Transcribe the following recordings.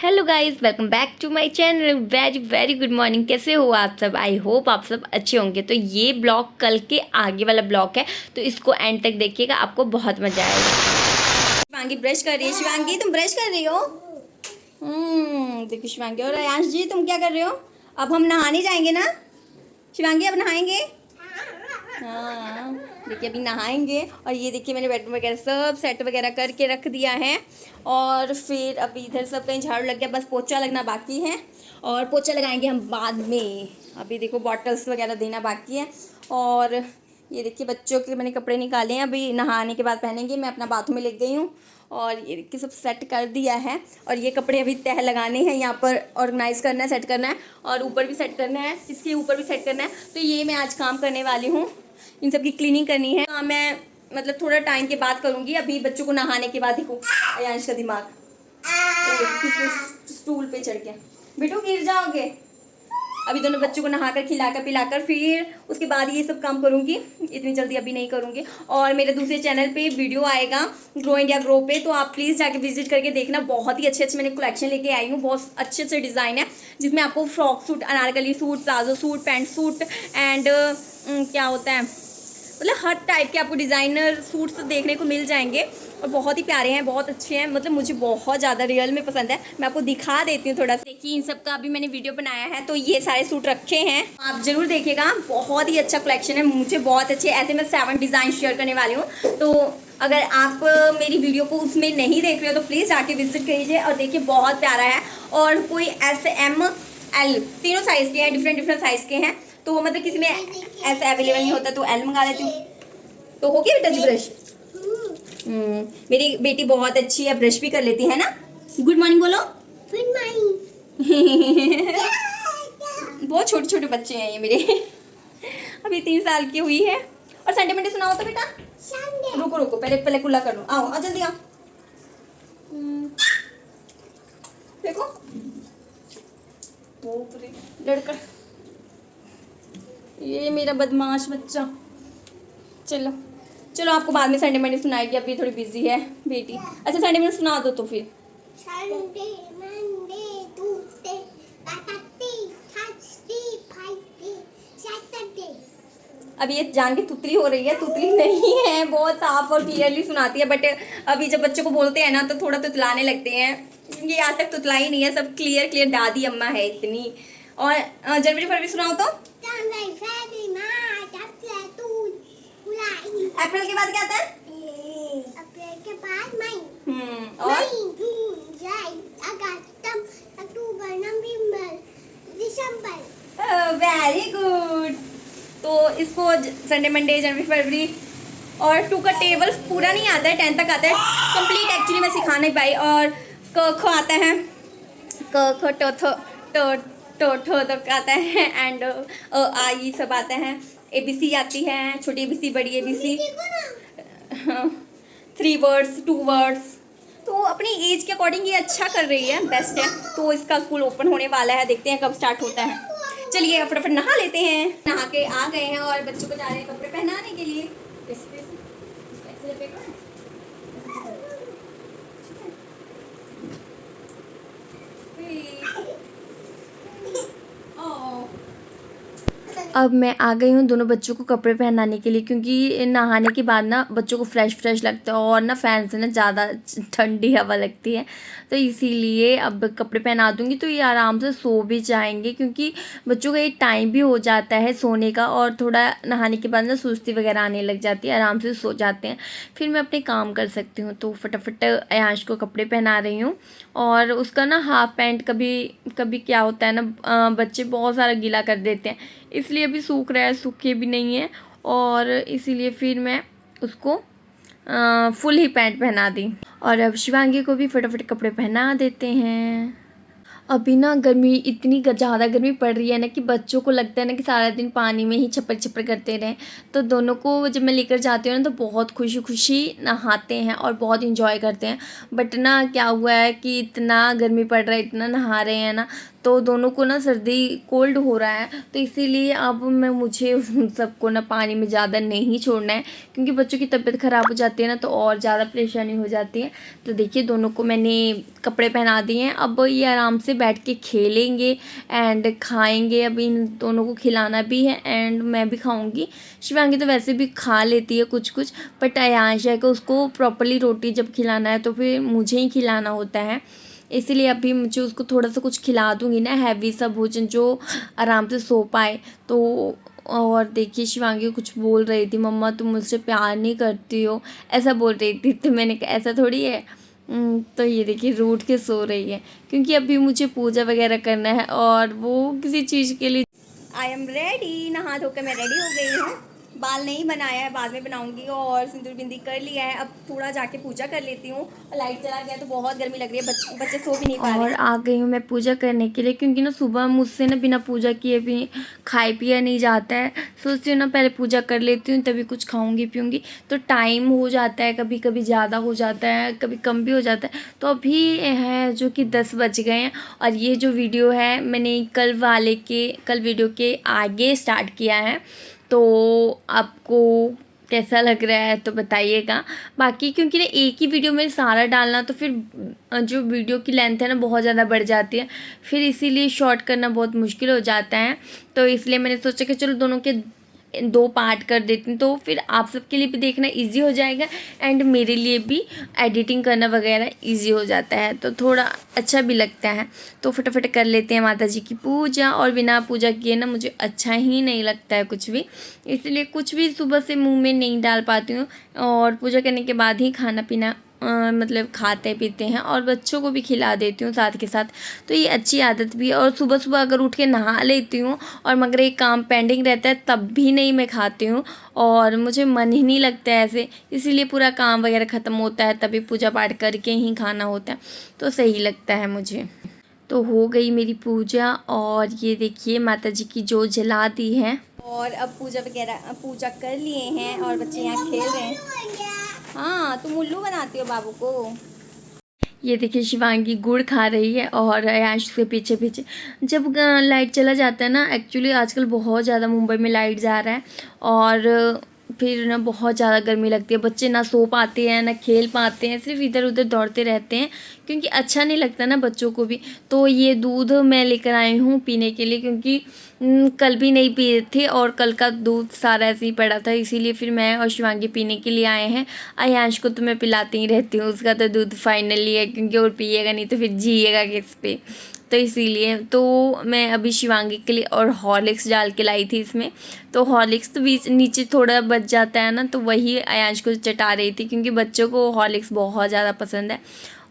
Hello guys, welcome back to my channel. Very very good morning. कैसे हो आप सब? आई होप आप सब अच्छे होंगे। तो ये ब्लॉग कल के आगे वाला ब्लॉग है, तो इसको एंड तक देखिएगा, आपको बहुत मजा आएगा। शिवांगी ब्रश कर रही है। शिवांगी तुम ब्रश कर रही हो? देखिए शिवांगी। और अयांश जी तुम क्या कर रहे हो? अब हम नहाने जाएंगे ना शिवांगी? अब नहाएंगे? हाँ, देखिए अभी नहाएंगे। और ये देखिए मैंने बेडरूम वगैरह सब सेट वगैरह करके रख दिया है। और फिर अभी इधर सब कहीं झाड़ू लग गया, बस पोछा लगना बाकी है। और पोछा लगाएंगे हम बाद में। अभी देखो बॉटल्स वगैरह देना बाकी है। और ये देखिए बच्चों के मैंने कपड़े निकाले हैं, अभी नहाने के बाद पहनेंगे। मैं अपना बाथरूम में ले गई हूँ और ये देखिए सब सेट कर दिया है। और ये कपड़े अभी तह लगाने हैं, यहाँ पर ऑर्गेनाइज करना है, सेट करना है। और ऊपर भी सेट करना है, इसके ऊपर भी सेट करना है। तो ये मैं आज काम करने वाली हूँ, इन सब की क्लीनिंग करनी है। हाँ, मैं मतलब थोड़ा टाइम के बाद करूँगी। अभी बच्चों को नहाने के बाद। देखो अयांश का दिमाग स्टूल पे चढ़ के, बेटो गिर जाओगे। अभी दोनों बच्चों को नहाकर खिलाकर पिलाकर फिर उसके बाद ये सब काम करूँगी। इतनी जल्दी अभी नहीं करूँगी। और मेरे दूसरे चैनल पे वीडियो आएगा ग्रो इंडिया ग्रो पे, तो आप प्लीज़ जाके विजिट करके देखना। बहुत ही अच्छे अच्छे मैंने कलेक्शन लेके आई हूँ, बहुत अच्छे अच्छे डिज़ाइन है, जिसमें आपको frock suit, Anarkali suit, palazzo suit, pant suit and क्या होता है, मतलब हर टाइप के आपको डिज़ाइनर सूट्स देखने को मिल जाएंगे। और बहुत ही प्यारे हैं, बहुत अच्छे हैं, मतलब मुझे बहुत ज़्यादा रियल में पसंद है। मैं आपको दिखा देती हूँ थोड़ा सा। देखिए इन सब का अभी मैंने वीडियो बनाया है, तो ये सारे सूट रखे हैं, आप ज़रूर देखिएगा। बहुत ही अच्छा कलेक्शन है, मुझे बहुत अच्छे। ऐसे मैं 7 डिज़ाइन शेयर करने वाली हूँ। तो अगर आप मेरी वीडियो को उसमें नहीं देख रहे हो तो प्लीज़ जाके विजिट कीजिए और देखिए, बहुत प्यारा है। और कोई SML तीनों साइज़ के हैं, डिफरेंट डिफरेंट साइज़ के हैं। तो मतलब किसी में ऐसे अवेलेबल नहीं होता तो L मंगा लेती हूँ। तो हो गया बेटा जी ब्रश? मेरी बेटी बहुत अच्छी है, ब्रश भी कर लेती है ना। गुड मॉर्निंग बोलो। Good morning. बहुत छोटे छोटे बच्चे हैं ये मेरे। अभी 3 साल की हुई है। और संडे मंडे सुनाओ तो बेटा। रुको रुको, पहले पहले कुल्ला कर लो। आओ आओ जल्दी आओ। देखो लड़का, ये मेरा बदमाश बच्चा। चलो चलो, आपको बाद में संडे मंडे सुनाएगी, अभी थोड़ी बिजी है बेटी। अच्छा संडे मंडे सुना दो तो फिर। Sunday Monday Tuesday Wednesday Thursday Friday Saturday. अभी ये जान के तुतली हो रही है, तुतली नहीं है, बहुत साफ और क्लियरली सुनाती है। बट अभी जब बच्चों को बोलते हैं ना तो थोड़ा तुतलाने लगते हैं। ये आज तक तुतला ही नहीं है, सब क्लियर क्लियर दादी अम्मा है इतनी। और जनवरी फरवरी सुनाओ तो। अप्रैल के बाद क्या आता है? अप्रैल के बाद मई। और जून जुलाई अगस्त अक्टूबर नवंबर दिसंबर। Very good. तो इसको संडे मंडे जनवरी फरवरी और 2 का टेबल पूरा नहीं आता है, 10 तक आता है कंप्लीट। एक्चुअली मैं सिखा नहीं पाई। और क ख आता है, क ख ट थ ट तक आता है। एंड आ ई सब आता है। ABC आती है, छोटी ABC बड़ी ABC, 3 वर्ड्स 2 वर्ड्स। तो अपनी एज के अकॉर्डिंग ये अच्छा कर रही है, बेस्ट है। तो इसका स्कूल ओपन होने वाला है, देखते हैं कब स्टार्ट होता है। चलिए फटाफट नहा लेते हैं। नहा के आ गए हैं और बच्चों को जा रहे हैं कपड़े पहनाने के लिए। अब मैं आ गई हूँ दोनों बच्चों को कपड़े पहनाने के लिए, क्योंकि नहाने के बाद ना बच्चों को फ्रेश फ्रेश लगता है और ना फैन से ना ज़्यादा ठंडी हवा लगती है। तो इसीलिए अब कपड़े पहना दूँगी तो ये आराम से सो भी जाएंगे, क्योंकि बच्चों का एक टाइम भी हो जाता है सोने का। और थोड़ा नहाने के बाद ना सुस्ती वगैरह आने लग जाती है, आराम से सो जाते हैं, फिर मैं अपने काम कर सकती हूँ। तो फटाफट अयांश को कपड़े पहना रही हूँ। और उसका ना हाफ पैंट कभी कभी क्या होता है ना, बच्चे बहुत सारा गीला कर देते हैं, इसलिए अभी सूख रहा है, सूखे भी नहीं है। और इसीलिए फिर मैं उसको फुल ही पैंट पहना दी। और अब शिवांगी को भी फटाफट कपड़े पहना देते हैं। अभी ना गर्मी इतनी ज़्यादा गर्मी पड़ रही है ना कि बच्चों को लगता है ना कि सारा दिन पानी में ही छप्पर छप्पर करते रहें। तो दोनों को जब मैं लेकर जाती हूँ ना तो बहुत खुशी खुशी नहाते हैं और बहुत इंजॉय करते हैं। बट ना क्या हुआ है कि इतना गर्मी पड़ रहा है, इतना नहा रहे हैं ना, तो दोनों को ना सर्दी कोल्ड हो रहा है, तो इसीलिए अब मुझे उन सबको ना पानी में ज़्यादा नहीं छोड़ना है, क्योंकि बच्चों की तबीयत ख़राब हो जाती है ना, तो और ज़्यादा परेशानी हो जाती है। तो देखिए दोनों को मैंने कपड़े पहना दिए हैं, अब ये आराम से बैठ के खेलेंगे एंड खाएंगे। अब इन दोनों को खिलाना भी है एंड मैं भी खाऊंगी। शिवांगी तो वैसे भी खा लेती है कुछ कुछ, बट अयांश है कि उसको प्रॉपरली रोटी जब खिलाना है तो फिर मुझे ही खिलाना होता है, इसीलिए अभी मुझे उसको थोड़ा सा कुछ खिला दूंगी ना, हैवी सा भोजन जो आराम से सो पाए। तो और देखिए शिवांगी कुछ बोल रही थी, मम्मा तुम मुझसे प्यार नहीं करती हो, ऐसा बोल रही थी। तो मैंने कहा ऐसा थोड़ी है। तो ये देखिए रूठ के सो रही है, क्योंकि अभी मुझे पूजा वगैरह करना है और वो किसी चीज़ के लिए। आई एम रेडी, नहा धोकर मैं रेडी हो गई हूँ। बाल नहीं बनाया है, बाद में बनाऊंगी, और सिंदूर बिंदी कर लिया है। अब थोड़ा जाके पूजा कर लेती हूँ। और लाइट चला गया तो बहुत गर्मी लग रही है, बच्चे सो भी नहीं पा रहे। और आ गई हूँ मैं पूजा करने के लिए, क्योंकि ना सुबह मुझसे ना बिना पूजा किए भी खाए पिया नहीं जाता है। सोचती हूँ ना पहले पूजा कर लेती हूँ तभी कुछ खाऊंगी पीऊँगी। तो टाइम हो जाता है, कभी कभी ज़्यादा हो जाता है, कभी कम भी हो जाता है। तो अभी है जो कि 10 बज गए हैं, और ये जो वीडियो है मैंने कल वीडियो के आगे स्टार्ट किया है। तो आपको कैसा लग रहा है तो बताइएगा। बाकी क्योंकि ना एक ही वीडियो में सारा डालना, तो फिर जो वीडियो की लेंथ है ना बहुत ज़्यादा बढ़ जाती है, फिर इसीलिए शॉर्ट करना बहुत मुश्किल हो जाता है। तो इसलिए मैंने सोचा कि चलो दोनों के 2 पार्ट कर देती हूँ, तो फिर आप सबके लिए भी देखना इजी हो जाएगा एंड मेरे लिए भी एडिटिंग करना वगैरह इजी हो जाता है, तो थोड़ा अच्छा भी लगता है। तो फटाफट कर लेते हैं माता जी की पूजा, और बिना पूजा किए ना मुझे अच्छा ही नहीं लगता है कुछ भी, इसलिए कुछ भी सुबह से मुंह में नहीं डाल पाती हूँ। और पूजा करने के बाद ही खाना पीना मतलब खाते पीते हैं, और बच्चों को भी खिला देती हूँ साथ के साथ। तो ये अच्छी आदत भी है। और सुबह सुबह अगर उठ के नहा लेती हूँ और मगर एक काम पेंडिंग रहता है तब भी नहीं मैं खाती हूँ, और मुझे मन ही नहीं लगता है ऐसे, इसीलिए पूरा काम वगैरह ख़त्म होता है तभी पूजा पाठ करके ही खाना होता है, तो सही लगता है मुझे। तो हो गई मेरी पूजा, और ये देखिए माता जी की जोत जला दी है, और अब पूजा कर लिए हैं, और बच्चे यहाँ खेल रहे हैं। हाँ तुम उल्लू बनाती हो बाबू को। ये देखिए शिवांगी गुड़ खा रही है, और आयांश के पीछे पीछे। जब लाइट चला जाता है ना, एक्चुअली आजकल बहुत ज़्यादा मुंबई में लाइट जा रहा है, और फिर ना बहुत ज़्यादा गर्मी लगती है, बच्चे ना सो पाते हैं ना खेल पाते हैं, सिर्फ इधर उधर दौड़ते रहते हैं, क्योंकि अच्छा नहीं लगता ना बच्चों को भी। तो ये दूध मैं लेकर आई हूँ पीने के लिए, क्योंकि कल भी नहीं पिए थे और कल का दूध सारा ऐसे ही पड़ा था, इसीलिए फिर मैं और शिवांगी पीने के लिए आए हैं। आयांश को तो मैं पिलाती ही रहती हूँ, उसका तो दूध फाइनली है, क्योंकि और पिएगा नहीं तो फिर जिएगा किस पे। तो इसीलिए तो मैं अभी शिवांगी के लिए और हॉर्लिक्स डाल के लाई थी इसमें। तो हॉर्लिक्स तो बीच नीचे थोड़ा बच जाता है ना, तो वही आयांश को चटा रही थी, क्योंकि बच्चों को हॉर्लिक्स बहुत ज़्यादा पसंद है।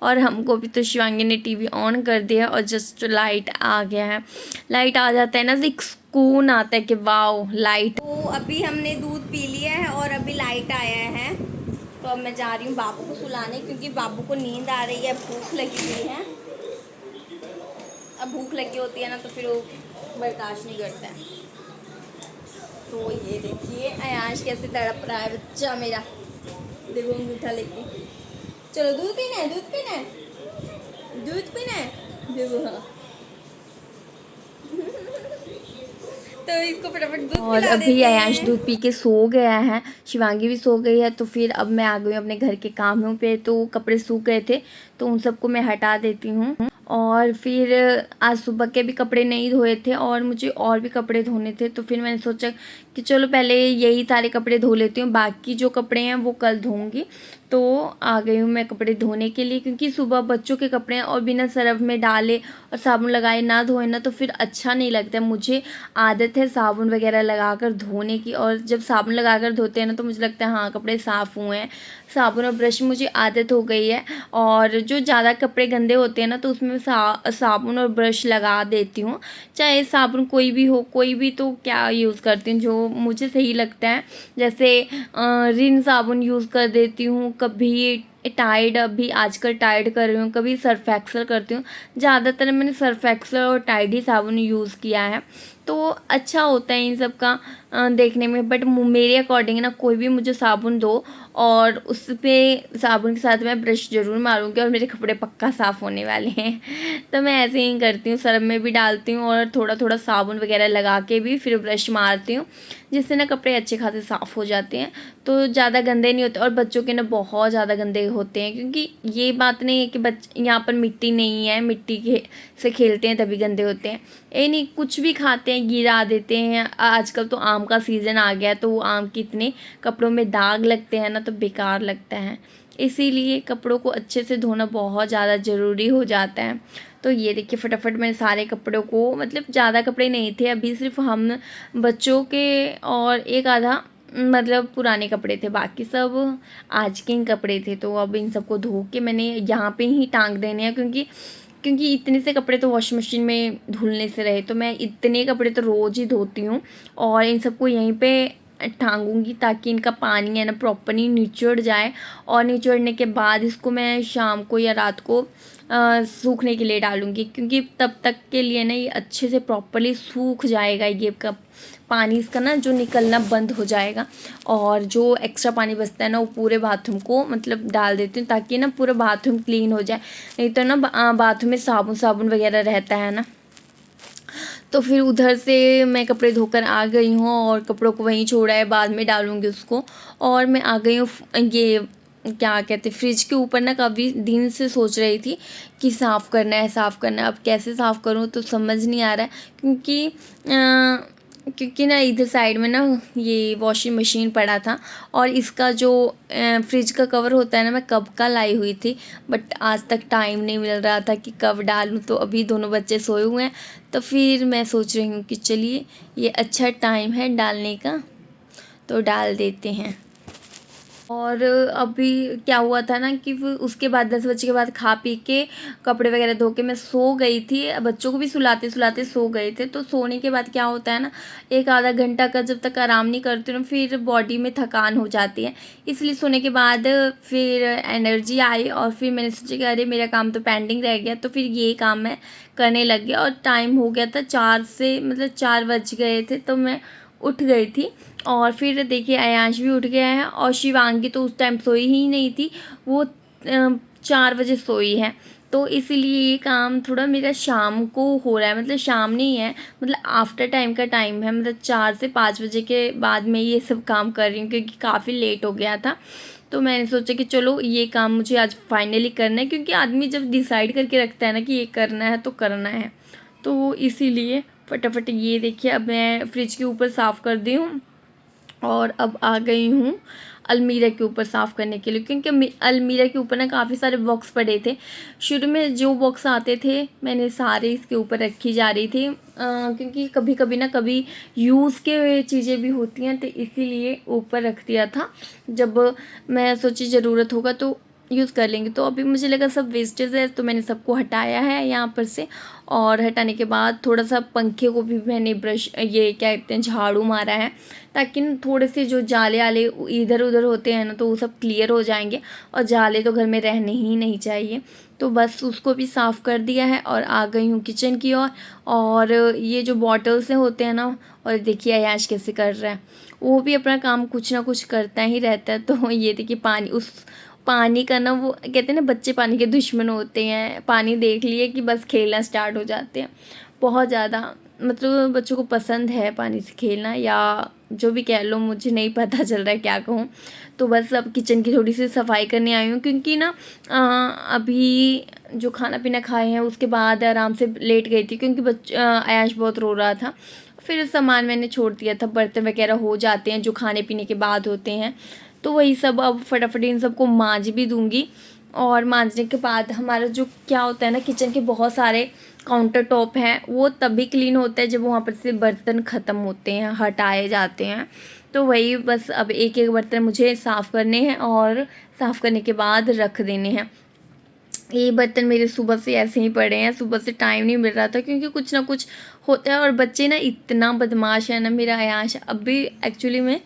और हमको भी तो शिवांगी ने टीवी ऑन कर दिया, और जस्ट लाइट आ गया है। लाइट आ जाता है ना तो एक सुकून आता है कि वाओ लाइट। तो अभी हमने दूध पी लिया है और अभी लाइट आया है, तो अब मैं जा रही हूँ बाबू को सुलाने, क्योंकि बाबू को नींद आ रही है, भूख लगी हुई है। अब भूख लगी होती है ना तो फिर वो बर्दाश्त नहीं करता है। तो ये देखिए आयांश कैसे तड़प रहा है बच्चा मेरा, देखो मीठा लेके। चलो दूध पीना है, दूध पीना है, दूध पीना है, देखो। हाँ तो इसको फटाफट दूध और अभी आयांश दूध पी के सो गया है, शिवांगी भी सो गई है। तो फिर अब मैं आ गई हूँ अपने घर के कामों पे। तो कपड़े सूख गए थे तो उन सबको मैं हटा देती हूँ, और फिर आज सुबह के भी कपड़े नहीं धोए थे और मुझे और भी कपड़े धोने थे। तो फिर मैंने सोचा कि चलो पहले यही सारे कपड़े धो लेती हूँ, बाकी जो कपड़े हैं वो कल धोऊंगी। तो आ गई हूँ मैं कपड़े धोने के लिए, क्योंकि सुबह बच्चों के कपड़े हैं और बिना सर्फ में डाले और साबुन लगाए ना धोए ना तो फिर अच्छा नहीं लगता। मुझे आदत है साबुन वगैरह लगा कर धोने की, और जब साबुन लगा कर धोते हैं ना तो मुझे लगता है हाँ कपड़े साफ़ हुए हैं। साबुन और ब्रश मुझे आदत हो गई है, और जो ज़्यादा कपड़े गंदे होते हैं ना तो उसमें साबुन और ब्रश लगा देती हूँ। चाहे साबुन कोई भी हो, कोई भी तो क्या यूज़ करती हूँ जो मुझे सही लगता है। जैसे रिन साबुन यूज़ कर देती हूँ, कभी टाइड अभी आजकल टाइड कर रही हूँ, कभी सर्फ एक्सल करती हूँ। ज़्यादातर मैंने सर्फ एक्सल और टाइड ही साबुन यूज़ किया है, तो अच्छा होता है इन सब का देखने में। बट मेरे अकॉर्डिंग ना कोई भी मुझे साबुन दो और उस पे साबुन के साथ मैं ब्रश ज़रूर मारूंगी और मेरे कपड़े पक्का साफ़ होने वाले हैं। तो मैं ऐसे ही करती हूँ, सर्फ में भी डालती हूँ और थोड़ा थोड़ा साबुन वगैरह लगा के भी फिर ब्रश मारती हूँ, जिससे ना कपड़े अच्छे खासे साफ़ हो जाते हैं, तो ज़्यादा गंदे नहीं होते। और बच्चों के ना बहुत ज़्यादा गंदे होते हैं, क्योंकि ये बात नहीं है कि यहाँ पर मिट्टी नहीं है, मिट्टी के से खेलते हैं तभी गंदे होते हैं। ये नहीं, कुछ भी खाते हैं गिरा देते हैं। आजकल तो आम का सीज़न आ गया है, तो वो आम के इतने कपड़ों में दाग लगते हैं ना, तो बेकार लगता है। इसीलिए कपड़ों को अच्छे से धोना बहुत ज़्यादा ज़रूरी हो जाता है। तो ये देखिए फटाफट मैंने सारे कपड़ों को, मतलब ज़्यादा कपड़े नहीं थे अभी, सिर्फ हम बच्चों के और एक आधा मतलब पुराने कपड़े थे, बाकी सब आज के ही कपड़े थे। तो अब इन सबको धो के मैंने यहाँ पे ही टांग देने हैं, क्योंकि इतने से कपड़े तो वॉशिंग मशीन में धुलने से रहे, तो मैं इतने कपड़े तो रोज़ ही धोती हूँ और इन सबको यहीं पे टांगूंगी, ताकि इनका पानी है ना प्रॉपरली निचुड़ जाए। और निचुड़ने के बाद इसको मैं शाम को या रात को सूखने के लिए डालूंगी, क्योंकि तब तक के लिए ना ये अच्छे से प्रॉपरली सूख जाएगा। ये कब पानी इसका ना जो निकलना बंद हो जाएगा, और जो एक्स्ट्रा पानी बचता है ना वो पूरे बाथरूम को मतलब डाल देती हूँ, ताकि ना पूरा बाथरूम क्लीन हो जाए। नहीं तो ना बाथरूम में साबुन साबुन वगैरह रहता है ना। तो फिर उधर से मैं कपड़े धोकर आ गई हूँ और कपड़ों को वहीं छोड़ा है, बाद में डालूँगी उसको। और मैं आ गई हूँ ये क्या कहते फ्रिज के ऊपर ना, काफ़ी दिन से सोच रही थी कि साफ़ करना है साफ़ करना है। अब कैसे साफ़ करूँ तो समझ नहीं आ रहा है, क्योंकि ना इधर साइड में ना ये वॉशिंग मशीन पड़ा था, और इसका जो फ्रिज का कवर होता है ना, मैं कब का लाई हुई थी, बट आज तक टाइम नहीं मिल रहा था कि कब डालूँ। तो अभी दोनों बच्चे सोए हुए हैं, तो फिर मैं सोच रही हूँ कि चलिए ये अच्छा टाइम है डालने का, तो डाल देते हैं। और अभी क्या हुआ था ना कि फिर उसके बाद 10 बजे के बाद खा पी के कपड़े वगैरह धो के मैं सो गई थी। बच्चों को भी सुलाते सुलाते सो गए थे। तो सोने के बाद क्या होता है ना, एक आधा घंटा का जब तक आराम नहीं करती हूँ फिर बॉडी में थकान हो जाती है। इसलिए सोने के बाद फिर एनर्जी आई, और फिर मैंने सोचा कि अरे मेरा काम तो पेंडिंग रह गया, तो फिर ये काम मैं करने लग गया। और टाइम हो गया था 4 से, मतलब 4 बज गए थे, तो मैं उठ गई थी। और फिर देखिए अयांश भी उठ गया है, और शिवांगी तो उस टाइम सोई ही नहीं थी, वो 4 बजे सोई है। तो इसीलिए ये काम थोड़ा मेरा शाम को हो रहा है, मतलब शाम नहीं है, मतलब आफ्टर टाइम का टाइम है, मतलब 4 से 5 बजे के बाद मैं ये सब काम कर रही हूँ, क्योंकि काफ़ी लेट हो गया था। तो मैंने सोचा कि चलो ये काम मुझे आज फाइनली करना है, क्योंकि आदमी जब डिसाइड करके रखता है ना कि ये करना है तो करना है। तो इसीलिए फटाफट ये देखिए अब मैं फ्रिज के ऊपर साफ़ कर दी हूँ, और अब आ गई हूँ अलमीरा के ऊपर साफ़ करने के लिए, क्योंकि अलमीरा के ऊपर ना काफ़ी सारे बॉक्स पड़े थे। शुरू में जो बॉक्स आते थे मैंने सारे इसके ऊपर रखी जा रही थी, क्योंकि कभी कभी ना कभी यूज़ के चीज़ें भी होती हैं, तो इसीलिए ऊपर रख दिया था। जब मैं सोची ज़रूरत होगा तो यूज़ कर लेंगे। तो अभी मुझे लगा सब वेस्टेज है, तो मैंने सबको हटाया है यहाँ पर से। और हटाने के बाद थोड़ा सा पंखे को भी मैंने ब्रश ये क्या कहते हैं झाड़ू मारा है, ताकि न थोड़े से जो जाले आले इधर उधर होते हैं ना, तो वो सब क्लियर हो जाएंगे। और जाले तो घर में रहने ही नहीं चाहिए। तो बस उसको भी साफ़ कर दिया है, और आ गई हूँ किचन की ओर। और ये जो बॉटल्स से होते हैं ना, और देखिए अयाश कैसे कर रहा है, वो भी अपना काम कुछ ना कुछ करता ही रहता है। तो ये देखिए पानी का ना, वो कहते हैं ना बच्चे पानी के दुश्मन होते हैं, पानी देख लिए कि बस खेलना स्टार्ट हो जाते हैं बहुत ज़्यादा। मतलब बच्चों को पसंद है पानी से खेलना, या जो भी कह लो, मुझे नहीं पता चल रहा है क्या कहूँ। तो बस अब किचन की थोड़ी सी सफाई करने आई हूँ, क्योंकि ना अभी जो खाना पीना खाए हैं उसके बाद आराम से लेट गई थी, क्योंकि आयाश बहुत रो रहा था। फिर सामान मैंने छोड़ दिया था, बर्तन वगैरह हो जाते हैं जो खाने पीने के बाद होते हैं, तो वही सब अब फटाफट इन सबको मांज भी दूँगी। और मांजने के बाद हमारा जो क्या होता है ना, किचन के बहुत सारे काउंटर टॉप हैं, वो तभी क्लीन होता है जब वहाँ पर से बर्तन ख़त्म होते हैं, हटाए जाते हैं। तो वही बस अब एक एक बर्तन मुझे साफ़ करने हैं, और साफ़ करने के बाद रख देने हैं। ये बर्तन मेरे सुबह से ऐसे ही पड़े हैं, सुबह से टाइम नहीं मिल रहा था, क्योंकि कुछ ना कुछ होता है। और बच्चे ना इतना बदमाश है ना, मेरा अयांश अब भी एक्चुअली में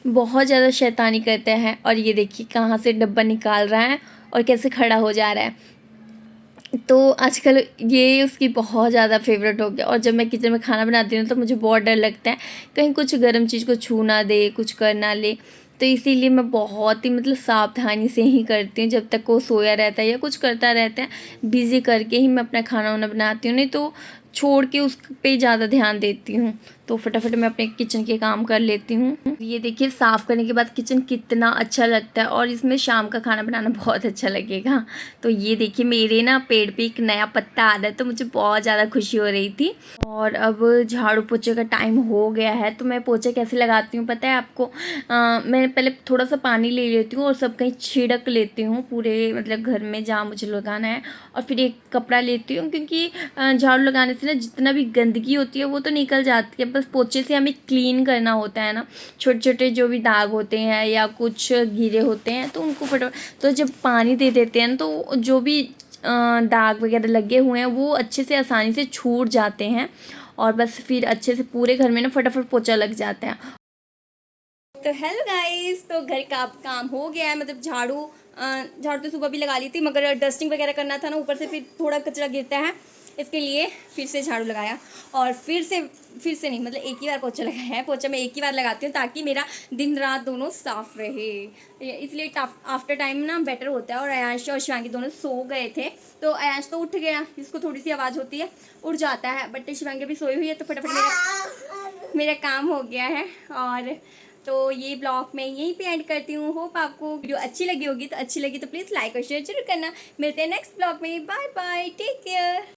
बहुत ज़्यादा शैतानी करता है। और ये देखिए कहाँ से डब्बा निकाल रहा है, और कैसे खड़ा हो जा रहा है। तो आजकल ये उसकी बहुत ज़्यादा फेवरेट हो गया। और जब मैं किचन में खाना बनाती हूँ तो मुझे बहुत डर लगता है कहीं कुछ गर्म चीज़ को छू ना दे, कुछ कर ना ले। तो इसीलिए मैं बहुत ही मतलब सावधानी से ही करती हूँ, जब तक वो सोया रहता है या कुछ करता रहता है, बिज़ी करके ही मैं अपना खाना वाना बनाती हूँ, नहीं तो छोड़ के उस पे ज़्यादा ध्यान देती हूँ। तो फटाफट मैं अपने किचन के काम कर लेती हूँ। ये देखिए साफ़ करने के बाद किचन कितना अच्छा लगता है, और इसमें शाम का खाना बनाना बहुत अच्छा लगेगा। तो ये देखिए मेरे ना पेड़ पे एक नया पत्ता आ रहा है, तो मुझे बहुत ज़्यादा खुशी हो रही थी। और अब झाड़ू पोछे का टाइम हो गया है। तो मैं पोछे कैसे लगाती हूँ पता है आपको? मैं पहले थोड़ा सा पानी ले लेती हूँ और सब कहीं छिड़क लेती हूँ पूरे मतलब घर में जहाँ मुझे लगाना है। और फिर एक कपड़ा लेती हूँ, क्योंकि झाड़ू लगाने से ना जितना भी गंदगी होती है वो तो निकल जाती है, बस पोछे से हमें क्लीन करना होता है ना, छोटे छोटे जो भी दाग होते हैं या कुछ गिरे होते हैं तो उनको फटाफट। तो जब पानी दे देते हैं ना तो जो भी दाग वगैरह लगे हुए हैं वो अच्छे से आसानी से छूट जाते हैं, और बस फिर अच्छे से पूरे घर में ना फटाफट पोछा लग जाता है। तो हेलो गाइस, तो घर का काम हो गया है, मतलब झाड़ू तो सुबह भी लगा ली थी, मगर डस्टिंग वगैरह करना था ना, ऊपर से फिर थोड़ा कचरा गिरता है, इसके लिए फिर से झाड़ू लगाया। और फिर से नहीं, मतलब एक ही बार पोछा लगाया है। पोछा मैं एक ही बार लगाती हूँ ताकि मेरा दिन रात दोनों साफ रहे, इसलिए आफ्टर टाइम ना बेटर होता है। और अयांश और शिवांगी दोनों सो गए थे, तो अयांश तो उठ गया, इसको थोड़ी सी आवाज़ होती है उठ जाता है, बट शिवांगी भी सोई हुई है, तो फटाफट मेरा काम हो गया है। और तो ये ब्लॉग मैं यहीं पे एंड करती हूँ। होप आपको वीडियो अच्छी लगी होगी, तो अच्छी लगी तो प्लीज़ लाइक और शेयर जरूर करना। मिलते हैं नेक्स्ट ब्लॉग में। Bye bye, take care.